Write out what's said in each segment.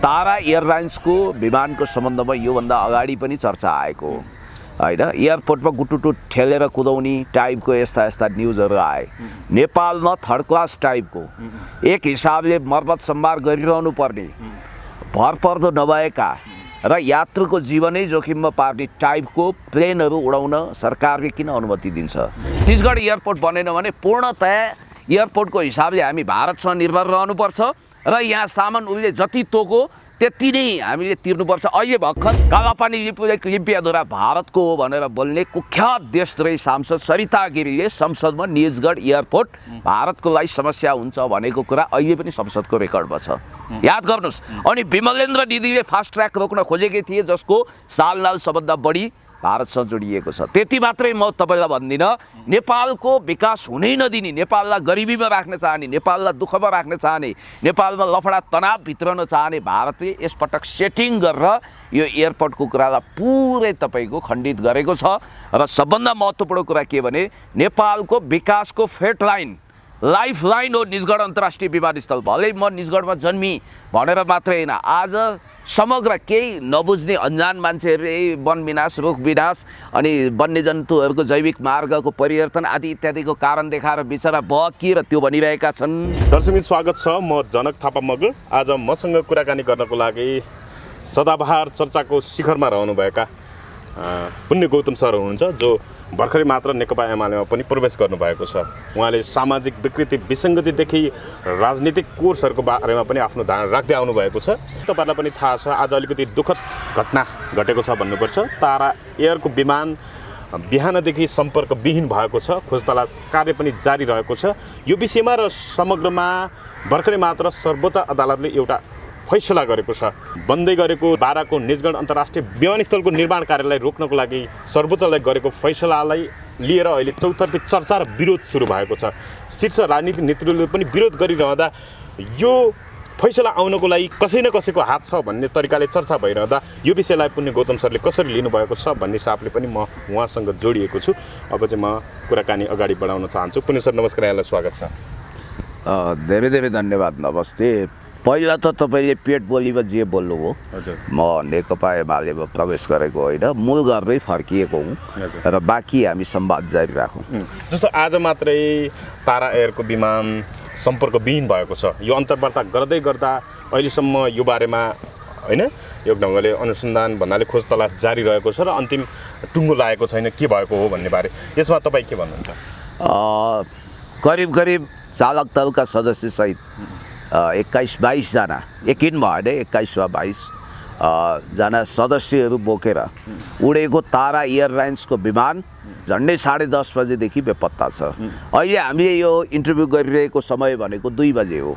तारा एयरलाइन्सको विमानको सम्बन्धमा योभन्दा अगाडि पनि चर्चा आएको होइन। एयरपोर्टमा गुटुटु ठेलेर कुदाउने टाइपको यस्ता यस्ता न्युजहरू आए। नेपालमा थर्ड क्लास टाइपको एक हिसाबले मर्मत सम्भार गरिरहनु पर्ने भरपर्दो नभएका र यात्रुको जीवनै जोखिममा पार्ने टाइपको प्लेनहरू उडाउन सरकारले किन अनुमति दिन्छ? छत्तीसगढ एयरपोर्ट बनेन भने पूर्णतया एयरपोर्टको हिसाबले हामी भारतसँग निर्भर रहनुपर्छ र यहाँ सामान उसले जति तोको त्यति नै हामीले तिर्नुपर्छ। अहिले भर्खर कालापानी लिम्पियाद्वारा भारतको हो भनेर बोल्ने कुख्यात देशद्रोही सांसद सरिता गिरीले संसदमा निजगढ एयरपोर्ट भारतको लागि समस्या हुन्छ भनेको कुरा अहिले पनि संसदको रेकर्डमा छ, याद गर्नुहोस्। अनि विमलेन्द्र दिदीले फास्ट ट्र्याक रोक्न खोजेकै थिए जसको सालनाल सबभन्दा बढी भारतसँग जोडिएको छ। त्यति मात्रै म तपाईँलाई भन्दिनँ, नेपालको विकास हुनै नदिने, नेपाललाई गरिबीमा राख्न चाहने, नेपाललाई दुःखमा राख्न चाहने, नेपालमा लफडा तनाव भित्रन चाहने भारतले यसपटक सेटिङ गरेर यो एयरपोर्टको कुरालाई पुरै तपाईँको खण्डित गरेको छ। र सबभन्दा महत्त्वपूर्ण कुरा के भने नेपालको विकासको फेट लाइन लाइफ लाइन हो निजगढ अन्तर्राष्ट्रिय विमानस्थल। भलै म निजगढमा जन्मी भनेर मात्रै होइन, आज समग्र केही नबुझ्ने अन्जान मान्छेहरूले वन विनाश, रुख विनाश अनि वन्यजन्तुहरूको जैविक मार्गको परिवर्तन आदि इत्यादिको कारण देखाएर बिचरा बकिएर त्यो भनिरहेका छन्। दर्शकमित्र स्वागत छ, म जनक थापा मगर। आज मसँग कुराकानी गर्नको लागि सदाबहार चर्चाको शिखरमा रहनुभएका पुण्य गौतम सर हुनुहुन्छ, जो भर्खरै मात्र नेकपा एमालेमा पनि प्रवेश गर्नुभएको छ। उहाँले सामाजिक विकृति विसङ्गतिदेखि राजनीतिक कोर्सहरूको बारेमा पनि आफ्नो धारणा राख्दै आउनुभएको छ। तपाईँहरूलाई पनि थाहा छ, आज अलिकति दुःखद घटना घटेको छ भन्नुपर्छ। तारा एयरको विमान बिहानदेखि सम्पर्कविहीन भएको छ, खोज तलास कार्य पनि जारी रहेको छ। यो विषयमा र समग्रमा भर्खरै मात्र सर्वोच्च अदालतले एउटा फैसला गरेको छ। बन्दै गरेको बाराको निजगढ अन्तर्राष्ट्रिय विमानस्थलको निर्माण कार्यलाई रोक्नको लागि सर्वोच्चले गरेको फैसलालाई लिएर अहिले चौतर्फी चर्चा र विरोध सुरु भएको छ। शीर्ष राजनीतिक नेतृत्वले पनि विरोध गरिरहँदा यो फैसला आउनको लागि कसै न कसैको हात छ भन्ने तरिकाले चर्चा भइरहँदा यो विषयलाई पुण्य गौतम सरले कसरी लिनुभएको छ भन्ने हिसाबले पनि म उहाँसँग जोडिएको छु। अब चाहिँ म कुराकानी अगाडि बढाउन चाहन्छु। पुण्य सर नमस्कार, यहाँलाई स्वागत छ। धेरै धेरै धन्यवाद। नमस्ते। पहिला त तपाईँले पेट बोलीमा जे बोल्नुभयो, म नेकपा एमालेमा प्रवेश गरेको होइन, मूल घरमै फर्किएको हुँ र बाँकी हामी संवाद जारी राखौँ। जस्तो आज मात्रै तारा एयरको विमान सम्पर्कविहीन भएको छ। यो अन्तर्वार्ता गर्दै गर्दा अहिलेसम्म यो बारेमा होइन यो ढङ्गले अनुसन्धान भन्नाले खोज तलास जारी रहेको छ र अन्तिम टुङ्गो लागेको छैन के भएको हो भन्ने बारे। यसमा तपाईँ के भन्नुहुन्छ? करिब करिब चालक दलका सदस्यसहित 21-22 जना, यकिन भएन 21 वा 22 जना सदस्यहरू बोकेर उडेको तारा एयरलाइन्सको विमान झन्डै 10:30 बजेदेखि बेपत्ता छ। अहिले हामीले यो इन्टरभ्यू गरिरहेको समय भनेको 2 बजे हो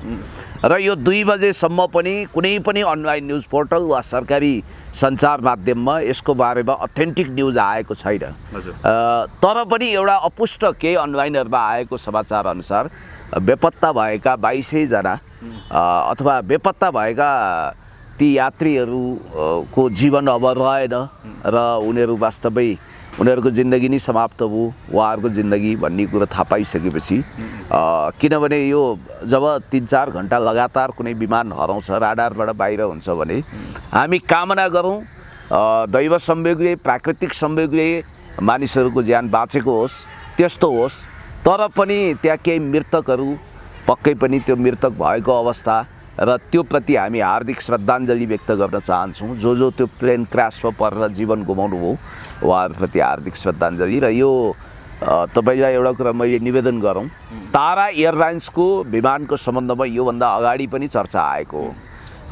र यो 2 बजेसम्म पनि कुनै पनि अनलाइन न्युज पोर्टल वा सरकारी सञ्चार माध्यममा यसको बारेमा अथेन्टिक न्युज आएको छैन। तर पनि एउटा अपुष्ट केही अनलाइनहरूमा आएको समाचार अनुसार बेपत्ता भएका 22 जना अथवा बेपत्ता भएका ती यात्रीहरूको जीवन अब रहेन र उनीहरू वास्तवै उनीहरूको जिन्दगी नै समाप्त भयो, उहाँहरूको जिन्दगी भन्ने कुरो थाहा पाइसकेपछि, किनभने यो जब 3-4 घन्टा लगातार कुनै विमान हराउँछ, राडारबाट बाहिर हुन्छ भने हामी कामना गरौँ दैव संयोगले, प्राकृतिक संयोगले मानिसहरूको ज्यान बाँचेको होस्, त्यस्तो होस्। तर पनि त्यहाँ केही मृतकहरू पक्कै पनि त्यो मृतक भएको अवस्था र त्यो प्रति हामी हार्दिक श्रद्धाञ्जली व्यक्त गर्न चाहन्छौँ। जो त्यो प्लेन क्रासमा परेर जीवन गुमाउनु भयो उहाँहरूप्रति हार्दिक श्रद्धाञ्जली। र यो तपाईँलाई एउटा कुरा मैले निवेदन गरौँ, तारा एयरलाइन्सको विमानको सम्बन्धमा योभन्दा अगाडि पनि चर्चा आएको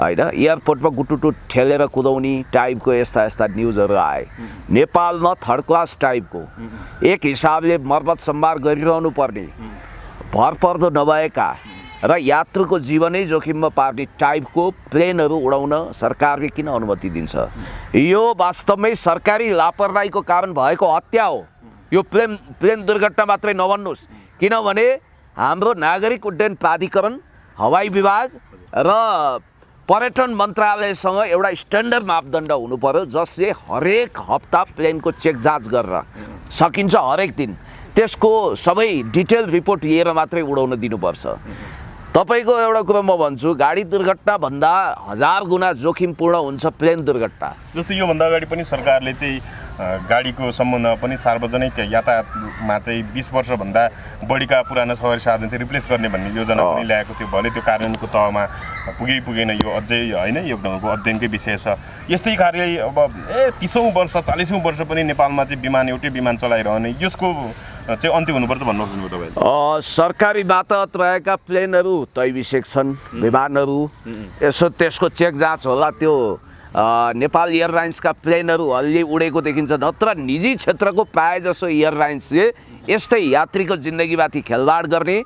होइन। एयरपोर्टमा गुटुटु ठेलेर कुदाउने टाइपको यस्ता यस्ता न्युजहरू आए। नेपालमा थर्ड क्लास टाइपको एक हिसाबले मर्मत सम्भार गरिरहनु पर्ने भरपर्दो नभएका र यात्रुको जीवनै जोखिममा पार्ने टाइपको प्लेनहरू उडाउन सरकारले किन अनुमति दिन्छ? यो वास्तवमै सरकारी लापरवाहीको कारण भएको हत्या हो। यो प्लेन दुर्घटना मात्रै नभन्नुहोस्, किनभने हाम्रो नागरिक उड्डयन प्राधिकरण, हवाई विभाग र पर्यटन मन्त्रालयसँग एउटा स्ट्यान्डर्ड मापदण्ड हुनु पर्यो जसले हरेक हप्ता प्लेनको चेक जाँच गरेर सकिन्छ हरेक दिन त्यसको सबै डिटेल रिपोर्ट लिएर मात्रै उडाउन दिनुपर्छ। तपाईँको एउटा कुरा म भन्छु, गाडी दुर्घटना भन्दा 1000 गुणा जोखिमपूर्ण हुन्छ प्लेन दुर्घटना। जस्तो योभन्दा अगाडि पनि सरकारले चाहिँ गाडीको सम्बन्धमा पनि सार्वजनिक यातायातमा चाहिँ 20 वर्षभन्दा बढीका पुराना सवारी साधन चाहिँ रिप्लेस गर्ने भन्ने योजना पनि ल्याएको थियो। भले त्यो कार्यान्वयनको तहमा पुगेन, यो अझै होइन, यो ढङ्गको अध्ययनकै विषय छ। यस्तै कार्य अब 30औं वर्ष 40औं वर्ष पनि नेपालमा चाहिँ विमान एउटै विमान चलाइरहने, यसको चाहिँ अन्त्य हुनुपर्छ भन्नु खोज्नुभयो तपाईँले? सरकारी मातहत रहेका प्लेनहरू तैविषेक छन्, विमानहरू यसो त्यसको चेक जाँच होला। त्यो नेपाल एयरलाइन्सका प्लेनहरू अलि उडेको देखिन्छ, नत्र निजी क्षेत्रको प्रायःजसो एयरलाइन्सले यस्तै यात्रीको जिन्दगीमाथि खेलवाड गर्ने,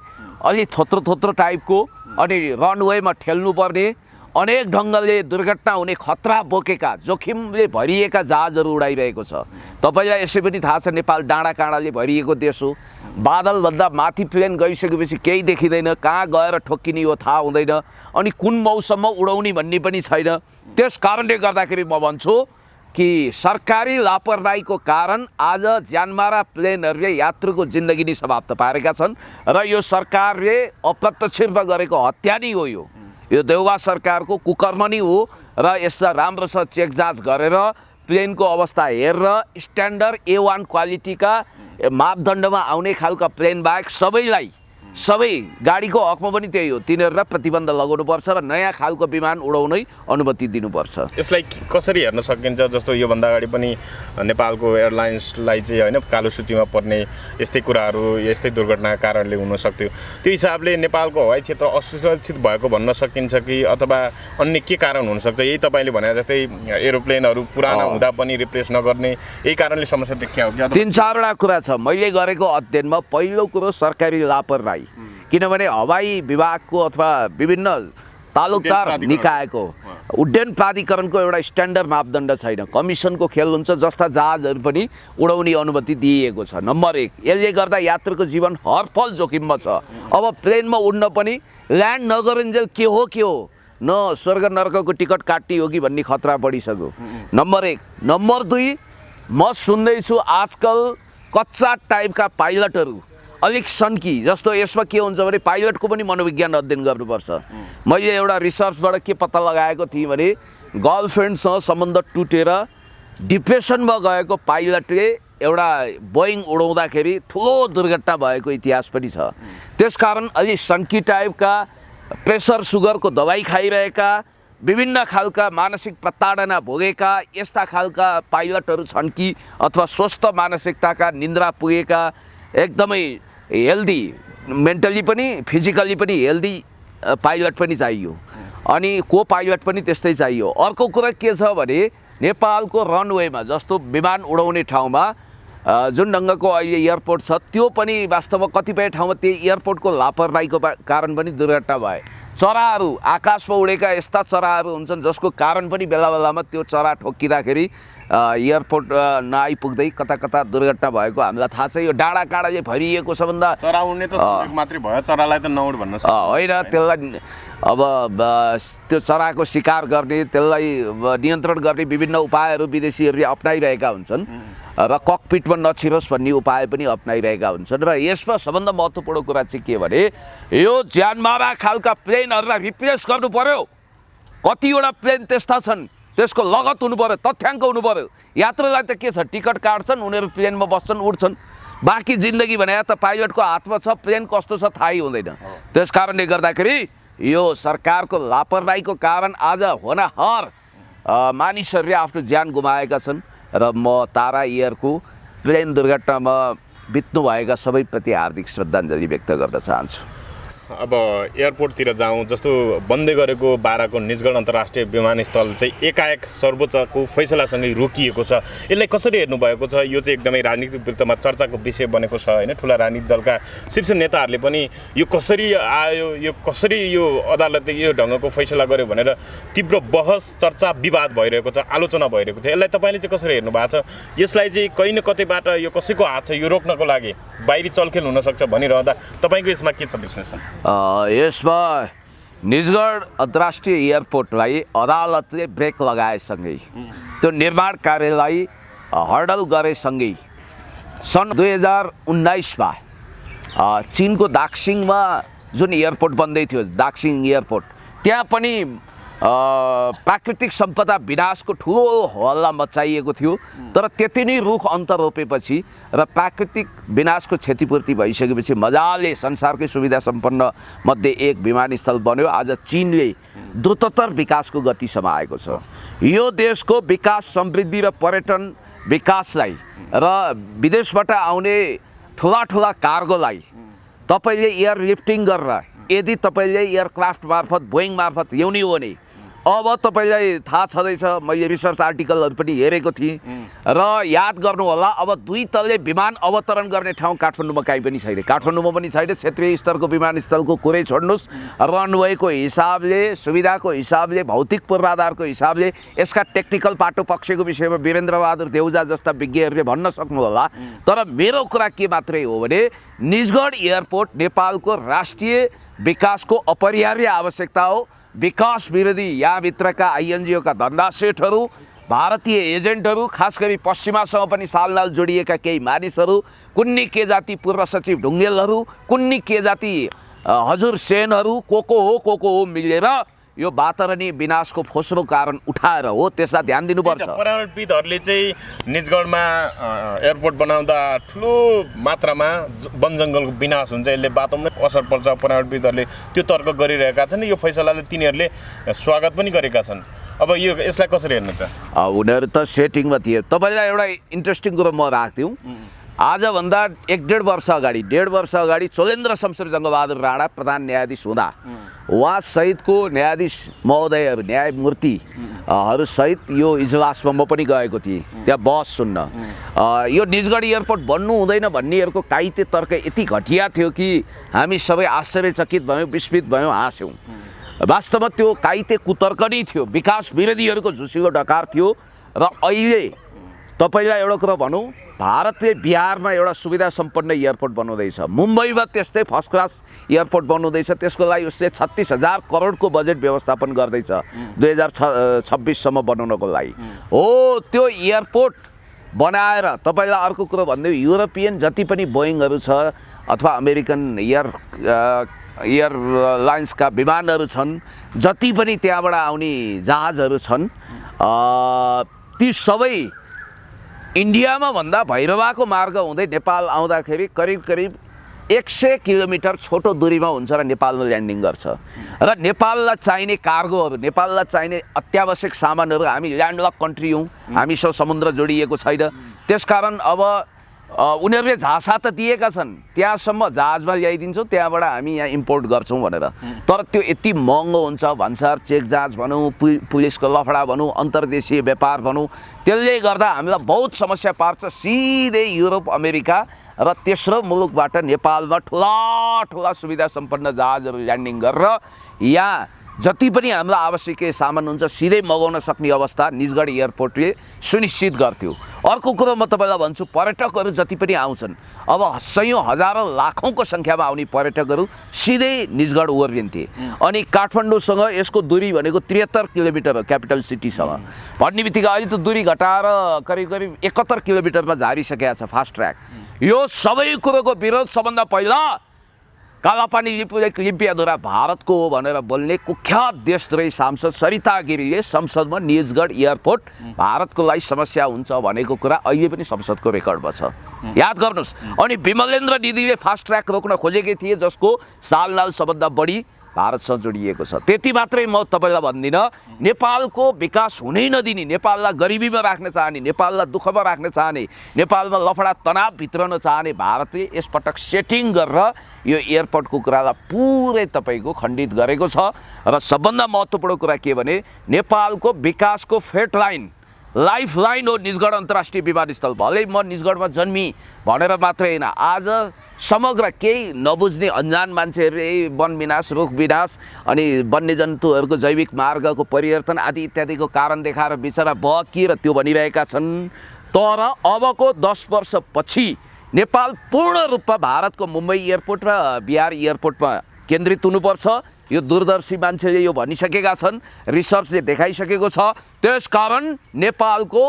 अलि थोत्रो टाइपको अनि रनवेमा ठेल्नुपर्ने, अनेक ढङ्गले दुर्घटना हुने खतरा बोकेका, जोखिमले भरिएका जहाजहरू उडाइरहेको छ। तपाईँलाई यसै पनि थाहा छ, नेपाल डाँडाकाँडाले भरिएको देश हो। बादलभन्दा माथि प्लेन गइसकेपछि केही देखिँदैन, कहाँ गएर ठोक्किने हो थाहा हुँदैन, अनि कुन मौसममा उडाउने भन्ने पनि छैन। त्यस कारणले गर्दाखेरि म भन्छु कि सरकारी लापरवाहीको कारण आज ज्यानमारा प्लेनहरूले यात्रुको जिन्दगी नै समाप्त पारेका छन् र यो सरकारले अप्रत्यक्ष रूपमा गरेको हत्या नै हो। यो देउवा सरकारको कुकर्म नै हो र यसलाई राम्रोसँग चेक जाँच गरेर प्लेनको अवस्था हेरेर स्ट्यान्डर्ड A1 क्वालिटीका मापदण्डमा आउने खालका प्लेन बाहेक सबै गाडीको हकमा पनि त्यही हो, तिनीहरूलाई प्रतिबन्ध लगाउनुपर्छ र नयाँ खालको विमान उडाउनै अनुमति दिनुपर्छ। यसलाई कसरी हेर्न सकिन्छ? जस्तो योभन्दा अगाडि पनि नेपालको एयरलाइन्सलाई चाहिँ होइन कालो सूचीमा पर्ने यस्तै कुराहरू, यस्तै दुर्घटनाका कारणले हुन सक्थ्यो। त्यो हिसाबले नेपालको हवाई क्षेत्र असुरक्षित भएको भन्न सकिन्छ कि अथवा अन्य के कारण हुनसक्छ? यही तपाईँले भने जस्तै एरोप्लेनहरू पुराना हुँदा पनि रिप्लेस नगर्ने, यही कारणले समस्या देखिया हो कि? 3-4वटा कुरा छ। मैले गरेको अध्ययनमा पहिलो कुरो सरकारी लापरवाही, किनभने हवाई विभागको अथवा विभिन्न तालुकदार निकायको उड्डयन प्राधिकरणको एउटा स्ट्यान्डर्ड मापदण्ड छैन। कमिसनको खेल हुन्छ, जस्ता जहाजहरू पनि उडाउने अनुमति दिइएको छ। नम्बर 1, यसले गर्दा यात्रुको जीवन हरपल जोखिममा छ। अब प्लेनमा उड्न पनि ल्यान्ड नगरुन्जेल के हो न स्वर्ग नर्कको टिकट काट्ने हो कि भन्ने खतरा बढिसक्यो। नम्बर 1। नम्बर 2, म सुन्दैछु आजकल कच्चा टाइपका पाइलटहरू अलिक सन्की। जस्तो यसमा के हुन्छ भने पाइलटको पनि मनोविज्ञान अध्ययन गर्नुपर्छ। मैले एउटा रिसर्चबाट के पत्ता लगाएको थिएँ भने गर्लफ्रेन्डसँग सम्बन्ध टुटेर डिप्रेसनमा गएको पाइलटले एउटा बोइङ उडाउँदाखेरि ठुलो दुर्घटना भएको इतिहास पनि छ। त्यसकारण अलि सन्की टाइपका, प्रेसर सुगरको दबाई खाइरहेका, विभिन्न खालका मानसिक प्रताडना भोगेका यस्ता खालका पाइलटहरू छन् कि अथवा स्वस्थ मानसिकताका निन्द्रा पुगेका, एकदमै हेल्दी, मेन्टली पनि फिजिकली पनि हेल्दी पाइलट पनि चाहियो, अनि को पाइलट पनि त्यस्तै चाहियो। अर्को कुरा के छ भने नेपालको रनवेमा, जस्तो विमान उडाउने ठाउँमा जुन ढङ्गको अहिले एयरपोर्ट छ, त्यो पनि वास्तवमा कतिपय ठाउँमा त्यही एयरपोर्टको लापरवाहीको कारण पनि दुर्घटना भए। चराहरू, आकाशमा उडेका यस्ता चराहरू हुन्छन् जसको कारण पनि बेला बेलामा त्यो चरा ठोक्किँदाखेरि एयरपोर्ट नआइपुग्दै कता दुर्घटना भएको हामीलाई थाहा छ। यो डाँडाकाँडाले भरिएको छ भन्दा चरा उड्ने त मात्रै भयो, चरालाई त नउड भन्न सक्छ होइन। त्यसलाई अब त्यो चराको शिकार गर्ने, त्यसलाई नियन्त्रण गर्ने विभिन्न उपायहरू विदेशीहरूले अप्नाइरहेका हुन्छन् र ककपिटमा नछिरोस् भन्ने उपाय पनि अप्नाइरहेका हुन्छन्। र यसमा सबभन्दा महत्त्वपूर्ण कुरा चाहिँ के भने यो ज्यानमारा खालका प्लेनहरूलाई रिप्लेस गर्नु पर्यो। कतिवटा प्लेन त्यस्ता छन्, त्यसको लगत हुनु पर्यो, तथ्याङ्क हुनु पर्यो। यात्रुलाई त के छ, टिकट काट्छन्, उनीहरू प्लेनमा बस्छन्, उड्छन्, बाँकी जिन्दगी भने त पाइलटको हातमा छ, प्लेन कस्तो छ थाहै हुँदैन। त्यस कारणले गर्दाखेरि यो सरकारको लापरवाहीको कारण आज होनाहर मानिसहरूले आफ्नो ज्यान गुमाएका छन् र म तारा एयरको प्लेन दुर्घटनामा बित्नुभएका सबैप्रति हार्दिक श्रद्धाञ्जली व्यक्त गर्न चाहन्छु। अब एयरपोर्टतिर जाउँ, जस्तो बन्दै गरेको बाराको निजगढ अन्तर्राष्ट्रिय विमानस्थल चाहिँ एकाएक सर्वोच्चको फैसलासँगै रोकिएको छ। यसलाई कसरी हेर्नुभएको छ? यो चाहिँ एकदमै राजनीतिक वृत्तमा चर्चाको विषय बनेको छ होइन। ठुला राजनीतिक दलका शीर्ष नेताहरूले पनि यो कसरी आयो, यो कसरी यो अदालतले यो ढङ्गको फैसला गर्यो भनेर तीव्र बहस, चर्चा, विवाद भइरहेको छ, आलोचना भइरहेको छ। यसलाई तपाईँले चाहिँ कसरी हेर्नु भएको छ? यसलाई चाहिँ कहीँ न कतैबाट यो कसैको हात छ यो रोक्नको लागि, बाहिरी चलखेल हुनसक्छ भनिरहँदा तपाईँको यसमा के छ विश्लेषण? यसमा निजगढ अन्तर्राष्ट्रिय एयरपोर्टलाई अदालतले ब्रेक लगाएसँगै, त्यो निर्माण कार्यलाई हर्डल गरेसँगै सन् 2019मा चीनको दाक्सिङमा जुन एयरपोर्ट बन्दै थियो दाक्सिङ एयरपोर्ट, त्यहाँ पनि प्राकृतिक सम्पदा विनाशको ठुलो हल्ला मचाइएको थियो। तर त्यति नै रुख अन्त रोपेपछि र प्राकृतिक विनाशको क्षतिपूर्ति भइसकेपछि मजाले संसारकै सुविधा सम्पन्न मध्ये एक विमानस्थल बन्यो। आज चीनले द्रुततर विकासको गतिसम्म आएको छ। यो देशको विकास, समृद्धि र पर्यटन विकासलाई र विदेशबाट आउने ठुला ठुला कार्गोलाई तपाईँले एयर लिफ्टिङ गरेर यदि तपाईँले एयरक्राफ्ट मार्फत, बोइङ मार्फत ल्याउने हो भने अब तपाईँलाई थाहा छँदैछ, मैले रिसर्च आर्टिकलहरू पनि हेरेको थिएँ र याद गर्नु होला, अब 2 तले विमान अवतरण गर्ने ठाउँ काठमाडौँमा काहीँ पनि छैन। काठमाडौँमा पनि छैन। क्षेत्रीय स्तरको विमानस्थलको कुरै छोड्नुहोस्, रनवेको हिसाबले, सुविधाको हिसाबले, भौतिक पूर्वाधारको हिसाबले, यसका टेक्निकल पाटो पक्षको विषयमा वीरेन्द्रबहादुर देउजा जस्ता विज्ञहरूले भन्न सक्नुहोला। तर मेरो कुरा के मात्रै हो भने निजगढ एयरपोर्ट नेपालको राष्ट्रिय विकासको अपरिहार्य आवश्यकता हो। विकास विरोधी यहाँभित्रका आइएनजिओका धन्दा सेठहरू, भारतीय एजेन्टहरू, खास गरी पश्चिमासँग पनि सालनाल जोडिएका केही मानिसहरू, कुन्नी के जाति पूर्व सचिव ढुङ्गेलहरू, कुन्नी के जाति हजुर सेनहरू, को हो मिलेर यो वातावरणीय विनाशको फोस्रो कारण उठाएर हो। त्यसलाई ध्यान दिनुपर्छ। पर्यावरणविदहरूले चाहिँ निजगढमा एयरपोर्ट बनाउँदा ठुलो मात्रामा वन जङ्गलको विनाश हुन्छ, यसले वातावरणमै असर पर्छ, पर्यावरणविदहरूले त्यो तर्क गरिरहेका छन्। यो फैसलाले तिनीहरूले स्वागत पनि गरेका छन्। अब यसलाई कसरी हेर्नु त? उनीहरू त सेटिङमा थिए। तपाईँलाई एउटा इन्ट्रेस्टिङ कुरो म राख्थ्यौँ। आजभन्दा 1.5 वर्ष अगाडि चोलेन्द्र शमशेर जङ्गबहादुर राणा प्रधान न्यायाधीश हुँदा उहाँ सहितको न्यायाधीश महोदयहरू, न्यायमूर्तिहरू सहित यो इजलासमा म पनि गएको थिएँ, त्यहाँ बहस सुन्न। यो निजगढ एयरपोर्ट बन्नु हुँदैन भन्नेहरूको काइते तर्क यति घटिया थियो कि हामी सबै आश्चर्यचकित भयौँ, विस्मित भयौँ, हाँस्यौँ। वास्तवमा त्यो काइते कुतर्क नै थियो, विकास विरोधीहरूको झुसीको ढकार थियो। र अहिले तपाईँलाई एउटा कुरा भनौँ, भारतले बिहारमा एउटा सुविधा सम्पन्न एयरपोर्ट बनाउँदैछ, मुम्बईमा त्यस्तै फर्स्ट क्लास एयरपोर्ट बनाउँदैछ। त्यसको लागि उसले 36,000 करोडको बजेट व्यवस्थापन गर्दैछ 2026सम्म बनाउनको लागि हो। त्यो एयरपोर्ट बनाएर तपाईँलाई अर्को कुरो भन्दै, युरोपियन जति पनि बोइङहरू छ अथवा अमेरिकन एयरलाइन्सका विमानहरू छन्, जति पनि त्यहाँबाट आउने जहाजहरू छन्, ती सबै इन्डियामा भन्दा भैरवाको मार्ग हुँदै नेपाल आउँदाखेरि करिब 100 किलोमिटर छोटो दूरीमा हुन्छ र नेपालमा ल्यान्डिङ गर्छ। र नेपाललाई चाहिने कार्गोहरू, नेपाललाई चाहिने अत्यावश्यक सामानहरू, हामी ल्यान्डलक कन्ट्री हौँ, हामीसँग समुद्र जोडिएको छैन। त्यसकारण अब उनीहरूले झासा त दिएका छन्, त्यहाँसम्म जहाजमा ल्याइदिन्छौँ, त्यहाँबाट हामी यहाँ इम्पोर्ट गर्छौँ भनेर। तर त्यो यति महँगो हुन्छ, भन्सार चेक जाँच भनौँ, पुलिसको लफडा भनौँ, अन्तर्देशीय व्यापार भनौँ, त्यसले गर्दा हामीलाई बहुत समस्या पार्छ। सिधै युरोप, अमेरिका र तेस्रो मुलुकबाट नेपालमा ठुला सुविधा सम्पन्न जहाजहरू ल्यान्डिङ गरेर यहाँ जति पनि हामीलाई आवश्यक सामान हुन्छ सिधै मगाउन सक्ने अवस्था निजगढ एयरपोर्टले सुनिश्चित गर्थ्यो। अर्को कुरो म तपाईँलाई भन्छु, पर्यटकहरू जति पनि आउँछन्, अब सयौँ हजारौँ लाखौँको सङ्ख्यामा आउने पर्यटकहरू सिधै निजगढ ओर्लिन्थे। अनि काठमाडौँसँग यसको दूरी भनेको 73 किलोमिटर हो, क्यापिटल सिटीसँग भन्ने बित्तिकै अहिले त दूरी घटाएर करिब 71 किलोमिटरमा झारिसकेका छ फास्ट ट्र्याक। यो सबै कुरोको विरोध सबभन्दा पहिला कालापानी लिम्पियाधुरा भारतको हो भनेर बोल्ने कुख्यात देशद्रोही सांसद सरिता गिरीले संसदमा निजगढ एयरपोर्ट भारतको लागि समस्या हुन्छ भनेको कुरा अहिले पनि संसदको रेकर्डमा छ, याद गर्नुहोस्। अनि विमलेन्द्र दिदीले फास्ट ट्र्याक रोक्न खोजेकै थिए, जसको सालनाल सबभन्दा बढी भारतसँग जोडिएको छ। त्यति मात्रै म तपाईँलाई भन्दिनँ, नेपालको विकास हुनै नदिने, नेपाललाई गरिबीमा राख्न चाहने, नेपाललाई दुःखमा राख्न चाहने, नेपालमा लफडा तनाव भित्रन चाहने भारतले यसपटक सेटिङ गरेर यो एयरपोर्टको कुरालाई पुरै तपाईँको खण्डित गरेको छ। र सबभन्दा महत्त्वपूर्ण कुरा के भने नेपालको विकासको फेट लाइन, लाइफ लाइन हो निजगढ अन्तर्राष्ट्रिय विमानस्थल। भलै म निजगढमा जन्मी भनेर मात्रै होइन, आज समग्र केही नबुझ्ने अन्जान मान्छेहरूले वन विनाश, रुख विनाश अनि वन्यजन्तुहरूको जैविक मार्गको परिवर्तन आदि इत्यादिको कारण देखाएर बिचरा बकिएर त्यो भनिरहेका छन्। तर अबको 10 वर्षपछि नेपाल पूर्ण रूपमा भारतको मुम्बई एयरपोर्ट र बिहार एयरपोर्टमा केन्द्रित हुनुपर्छ। यो दूरदर्शी मान्छेले यो भनिसकेका छन्, रिसर्चले देखाइसकेको छ। त्यसकारण नेपालको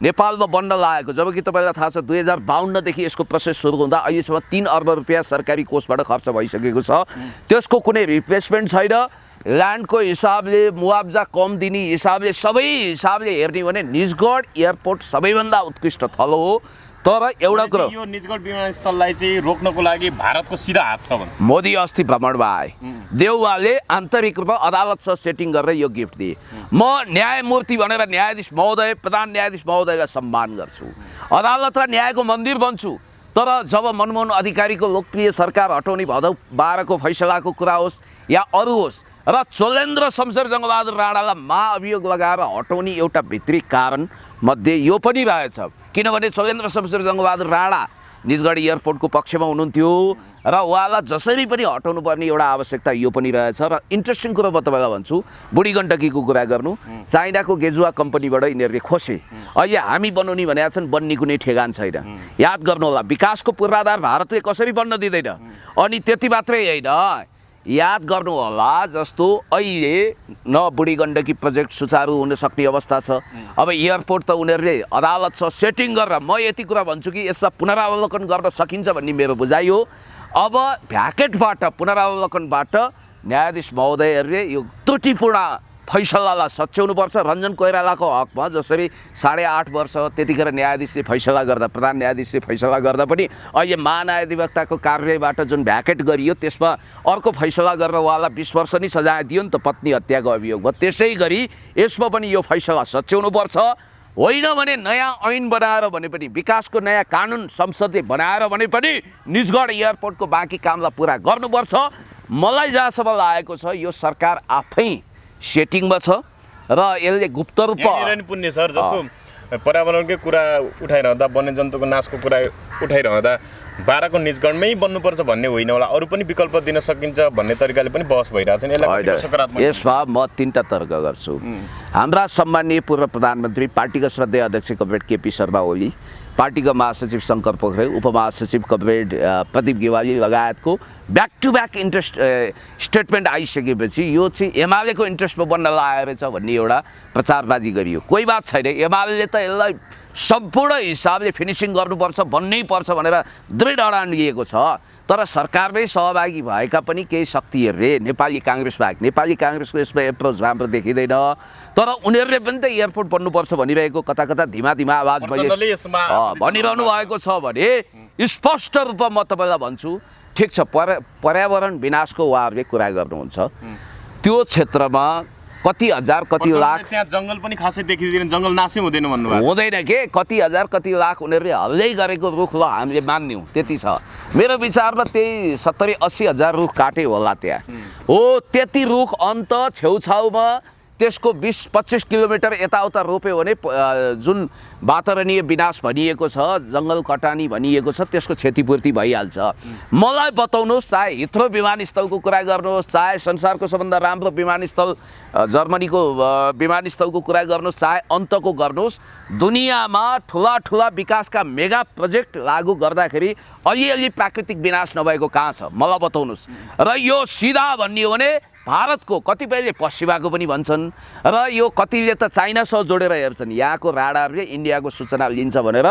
नेपालमा बन्न लागेको, जबकि तपाईँलाई थाहा छ 2052 देखि यसको प्रोसेस सुरु हुँदा अहिलेसम्म 3 अर्ब रुपियाँ सरकारी कोषबाट खर्च भइसकेको छ। त्यसको कुनै रिप्लेसमेन्ट छैन। ल्यान्डको हिसाबले, मुआवजा कम दिने हिसाबले, सबै हिसाबले हेर्ने हो भने निजगढ एयरपोर्ट सबैभन्दा उत्कृष्ट थलो हो। तर एउटा कुरो, यो निजगढ विमानस्थललाई चाहिँ रोक्नको लागि भारतको सिधा हात छ भने मोदी अस्ति भ्रमणमा आए, देउवाले आन्तरिक रूपमा अदालतसँग सेटिङ गरेर यो गिफ्ट दिए। म न्यायमूर्ति भनेर न्यायाधीश महोदय, प्रधान न्यायाधीश महोदयलाई सम्मान गर्छु, अदालत र न्यायको मन्दिर बन्छु। तर जब मनमोहन अधिकारीको लोकप्रिय सरकार हटाउने भदौ 12 को फैसलाको कुरा होस् या अरू होस्, र चोलेन्द्र शमशेर जङ्गबहादुर राणालाई महाअभियोग लगाएर हटाउने एउटा भित्री कारण मध्ये यो पनि रहेछ। किनभने चोलेन्द्र शमशेर जङ्गबहादुर राणा निजगढ एयरपोर्टको पक्षमा हुनुहुन्थ्यो र उहाँलाई जसरी पनि हटाउनु पर्ने एउटा आवश्यकता यो पनि रहेछ। र इन्ट्रेस्टिङ कुरो म तपाईँलाई भन्छु, बुढी गण्डकीको कुरा गर्नु, चाइनाको गेजुवा कम्पनीबाट यिनीहरूले खोसे, अहिले हामी बनाउने भनेका छन्, बन्ने कुनै ठेगान छैन। याद गर्नु होला, विकासको पूर्वाधार भारतले कसरी बन्न दिँदैन। अनि त्यति मात्रै होइन, याद गर्नु होला, जस्तो अहिले न बुढी गण्डकी प्रोजेक्ट सुचारू हुन सक्ने अवस्था छ। अब एयरपोर्ट त उनीहरूले अदालतसँग सेटिङ गरेर, म यति कुरा भन्छु कि यसलाई पुनरावलोकन गर्न सकिन्छ भन्ने मेरो बुझाइ हो। अब भ्याकेटबाट, पुनरावलोकनबाट न्यायाधीश महोदयहरूले यो त्रुटिपूर्ण फैसलालाई सच्याउनुपर्छ। रञ्जन कोइरालाको हकमा जसरी 8.5 वर्ष त्यतिखेर न्यायाधीशले फैसला गर्दा, प्रधान न्यायाधीशले फैसला गर्दा पनि अहिले महान्यायाधिवक्ताको कार्यबाट जुन भ्याकेट गरियो त्यसमा अर्को फैसला गरेर उहाँलाई 20 वर्ष नै सजाय दियो नि त, पत्नी हत्याको अभियोग भयो। त्यसै गरी यसमा पनि यो फैसला सच्याउनुपर्छ। होइन भने नयाँ ऐन बनाएर भने पनि, विकासको नयाँ कानुन संसदले बनाएर भने पनि निजगढ एयरपोर्टको बाँकी कामलाई पुरा गर्नुपर्छ। मलाई जहाँसम्म लागेको छ यो सरकार आफै सेटिङमा छ र यसले गुप्त रूपमा पुण्य सर, जस्तो पर्यावरणकै कुरा उठाइरहँदा, वन्यजन्तुको नाशको कुरा उठाइरहँदा 12 को निजगढमै बन्नुपर्छ भन्ने होइन होला, अरू पनि विकल्प दिन सकिन्छ भन्ने तरिकाले पनि बहस भइरहेछ। यसमा म 3टा तर्क गर्छु। हाम्रा सम्माननीय पूर्व प्रधानमन्त्री, पार्टीका श्रद्धेय अध्यक्ष कमरेड केपी शर्मा ओली, पार्टीका महासचिव शङ्कर पोखरेल, उपमहासचिव कमरेड प्रदीप गेवाली लगायतको ब्याक टु ब्याक स्टेटमेन्ट आइसकेपछि यो चाहिँ एमालेको इन्ट्रेस्टमा बन्न लागेको रहेछ भन्ने एउटा प्रचारबाजी गरियो। कोही बात छैन, एमाले त यसलाई सम्पूर्ण हिसाबले फिनिसिङ गर्नुपर्छ, बन्नै पर्छ भनेर दृढ अडान लिएको छ। तर सरकारमै सहभागी भएका पनि केही शक्तिहरूले, नेपाली काङ्ग्रेस बाहेक, नेपाली काङ्ग्रेसको यसमा एप्रोच राम्रो देखिँदैन। तर उनीहरूले पनि त एयरपोर्ट बन्नुपर्छ भनिरहेको कता कता धिमा धिमा आवाज भनिरहनु भएको छ भने स्पष्ट रूपमा म तपाईँलाई भन्छु, ठिक छ, पर्यावरण विनाशको उहाँहरूले कुरा गर्नुहुन्छ, त्यो क्षेत्रमा कति हजार कति लाख, त्यहाँ जङ्गल पनि खासै देखिँदैन, जङ्गल नाशै हुँदैन भन्नुभएको हुँदैन के, कति हजार कति लाख उनीहरूले हाल्दै गरेको रुख ल हामीले मान्यौँ, त्यति छ। मेरो विचारमा त्यही 70-80 हजार रुख काटे होला त्यहाँ हो। त्यति रुख अन्त छेउछाउमा त्यसको 20-25 किलोमिटर यताउता रोप्यो भने जुन वातावरणीय विनाश भनिएको छ, जङ्गल कटानी भनिएको छ, त्यसको क्षतिपूर्ति भइहाल्छ। मलाई बताउनुहोस्, चाहे हिथ्रो विमानस्थलको कुरा गर्नुहोस्, चाहे संसारको सबभन्दा राम्रो विमानस्थल जर्मनीको विमानस्थलको कुरा गर्नुहोस्, चाहे अन्तको गर्नुहोस्, दुनियाँमा ठुला ठुला विकासका मेगा प्रोजेक्ट लागू गर्दाखेरि अलिअलि प्राकृतिक विनाश नभएको कहाँ छ मलाई बताउनुहोस्। र यो सिधा भन्ने हो भने भारतको कतिपयले पश्चिमाको पनि भन्छन् र यो कतिले त चाइनासँग जोडेर हेर्छन्, यहाँको राडारले इन्डियाको सूचना लिन्छ भनेर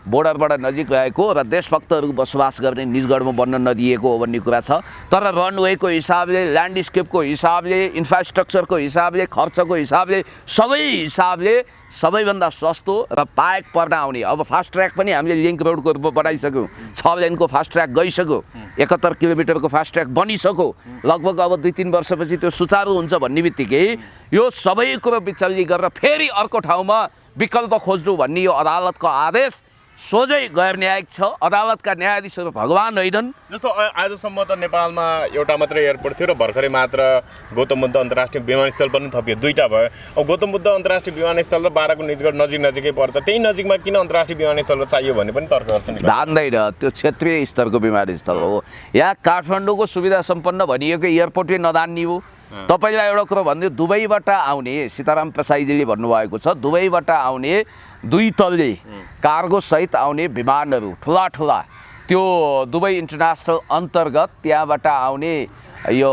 बोर्डरबाट नजिक रहेको र देशभक्तहरू बसोबास गर्ने निजगढमा बन्न नदिएको हो भन्ने कुरा छ। तर रनवेको हिसाबले, ल्यान्डस्केपको हिसाबले, इन्फ्रास्ट्रक्चरको हिसाबले, खर्चको हिसाबले, सबै हिसाबले सबैभन्दा सस्तो र पाएक पर्न आउने। अब फास्ट ट्र्याक पनि हामीले लिङ्क रोडको रूपमा बनाइसक्यौँ, 6 लेनको फास्ट ट्र्याक गइसक्यो, 71 किलोमिटरको फास्ट ट्र्याक बनिसक्यो, लगभग अब 2-3 वर्षपछि त्यो सुचारू हुन्छ भन्ने बित्तिकै यो सबै कुरो बिचल्ली गरेर फेरि अर्को ठाउँमा विकल्प खोज्नु भन्ने यो अदालतको आदेश सोझै गैर न्यायिक छ। अदालतका न्यायाधीशहरू भगवान होइनन्। जस्तो आजसम्म त नेपालमा एउटा मात्रै एयरपोर्ट थियो र भर्खरै मात्र गौतम बुद्ध अन्तर्राष्ट्रिय विमानस्थल पनि थपियो, 2टा भयो। अब गौतम बुद्ध अन्तर्राष्ट्रिय विमानस्थल र 12 को निजगढ नजिकै पर्छ, त्यही नजिकमा किन अन्तर्राष्ट्रिय विमानस्थल चाहियो भने पनि तर्क गर्छन्। धान्दैन, त्यो क्षेत्रीय स्तरको विमानस्थल हो। यहाँ काठमाडौँको सुविधा सम्पन्न भनिएको एयरपोर्टै नदान्ने हो। तपाईँलाई एउटा कुरो भन्दै, दुबईबाट आउने, सीताराम प्रसाईजीले भन्नुभएको छ, दुबईबाट आउने 2 तल्ले कार्गो सहित आउने विमानहरू ठुला ठुला, त्यो दुबई इन्टरनेसनल अन्तर्गत त्यहाँबाट आउने, यो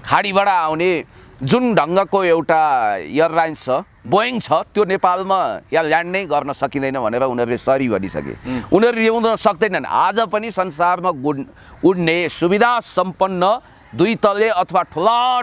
खाडीबाट आउने जुन ढङ्गको एउटा एयरलाइन्स छ बोइङ छ त्यो नेपालमा या ल्यान्ड नै गर्न सकिँदैन भनेर उनीहरूले सरी भनिसके। उनीहरू ल्याउन सक्दैनन्। आज पनि संसारमा उड्ने सुविधा सम्पन्न 2 तले अथवा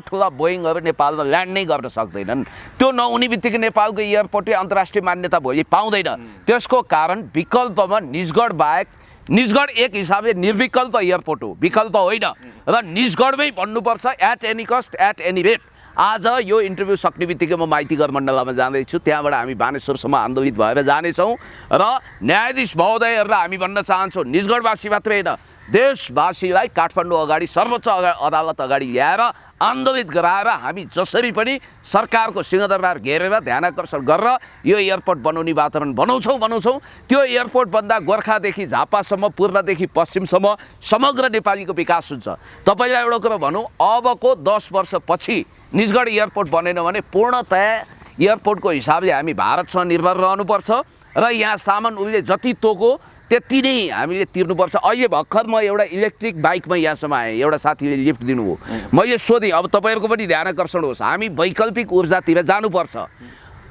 ठुला बोइङहरू नेपालमा ल्यान्ड नै गर्न सक्दैनन्। त्यो नहुने बित्तिकै नेपालको एयरपोर्टै अन्तर्राष्ट्रिय मान्यता भोलि पाउँदैन। त्यसको कारण विकल्पमा निजगढ बाहेक, निजगढ एक हिसाबले निर्विकल्प एयरपोर्ट हो, विकल्प होइन, र निजगढमै भन्नुपर्छ at any cost at any rate. आज यो इन्टरभ्यू सक्ने बित्तिकै म माइतीघर मण्डलामा जाँदैछु, त्यहाँबाट हामी बानेश्वरसम्म आन्दोलित भएर जानेछौँ र न्यायाधीश महोदयहरूलाई हामी भन्न चाहन्छौँ निजगढवासी मात्रै होइन देशवासीलाई काठमाडौँ अगाडि सर्वोच्च अदालत अगाडि ल्याएर आन्दोलित गराएर हामी जसरी पनि सरकारको सिंहदरबार घेरेर ध्यानाकर्षण गरेर यो एयरपोर्ट बनाउने वातावरण बनाउँछौँ। त्यो एयरपोर्ट बन्दा गोर्खादेखि झापासम्म, पूर्वदेखि पश्चिमसम्म समग्र नेपालीको विकास हुन्छ। तपाईँलाई एउटा कुरा भनौँ, अबको 10 वर्षपछि निजगढ एयरपोर्ट बनेन भने पूर्णतया एयरपोर्टको हिसाबले हामी भारतसँग निर्भर रहनुपर्छ र यहाँ सामान उसले जति तोको त्यति नै हामीले तिर्नुपर्छ। अहिले भर्खर म एउटा इलेक्ट्रिक बाइकमा यहाँसम्म आएँ, एउटा साथीले लिफ्ट दिनुभयो। मैले सोधेँ अब तपाईँहरूको पनि ध्यान आकर्षण होस्, हामी वैकल्पिक ऊर्जातिर जानुपर्छ।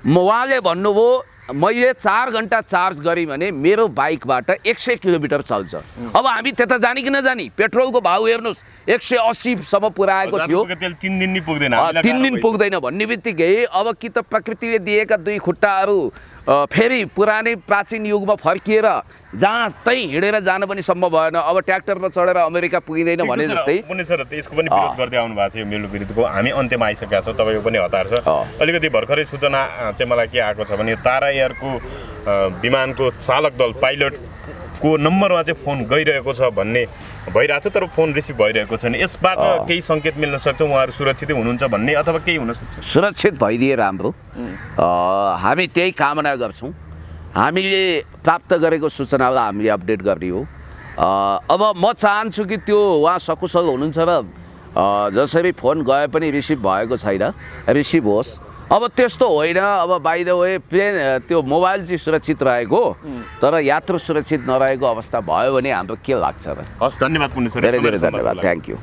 उहाँले भन्नुभयो मैले 4 घन्टा चार्ज गरेँ भने मेरो बाइकबाट 100 किलोमिटर चल्छ। अब हामी त्यता जाने कि नजाने? पेट्रोलको भाउ हेर्नुहोस् 180सम्म पुऱ्याएको थियो, 3 दिन पुग्दैन भन्ने बित्तिकै अब कि त प्रकृतिले दिएका 2 खुट्टाहरू फेरि पुरानै प्राचीन युगमा फर्किएर जहाँ तै हिँडेर जान पनि सम्भव भएन। अब ट्र्याक्टरमा चढेर अमेरिका पुगिँदैन भने जस्तै। सर यसको पनि विरोध गर्दै आउनु भएको छ, यो मिल्नु विरुद्धको हामी अन्त्यमा आइसकेका छौँ, तपाईँको पनि हतार छ। अलिकति भर्खरै सूचना चाहिँ मलाई के आएको छ भने तारा एयरको विमानको चालक दल पाइलटको नम्बरमा चाहिँ फोन गइरहेको छ भन्ने भइरहेको छ, तर फोन रिसिभ भइरहेको छैन। यसबाट केही सङ्केत मिल्न सक्छ उहाँहरू सुरक्षितै हुनुहुन्छ भन्ने अथवा केही हुनसक्छ? सुरक्षित भइदिए राम्रो, हामी त्यही कामना गर्छौँ। हामीले प्राप्त गरेको सूचनालाई हामीले अपडेट गर्ने हो। अब म चाहन्छु कि त्यो उहाँ सकुशल हुनुहुन्छ र जसरी फोन गए पनि रिसिभ भएको छैन, रिसिभ होस्। अब त्यस्तो होइन, अब बाइ द वे प्लेन त्यो मोबाइल चाहिँ सुरक्षित रहेको तर यात्रु सुरक्षित नरहेको अवस्था भयो भने हाम्रो के लाग्छ र? हस्, धन्यवाद पुण्य सर, धेरै धेरै धन्यवाद, थ्याङ्क यू।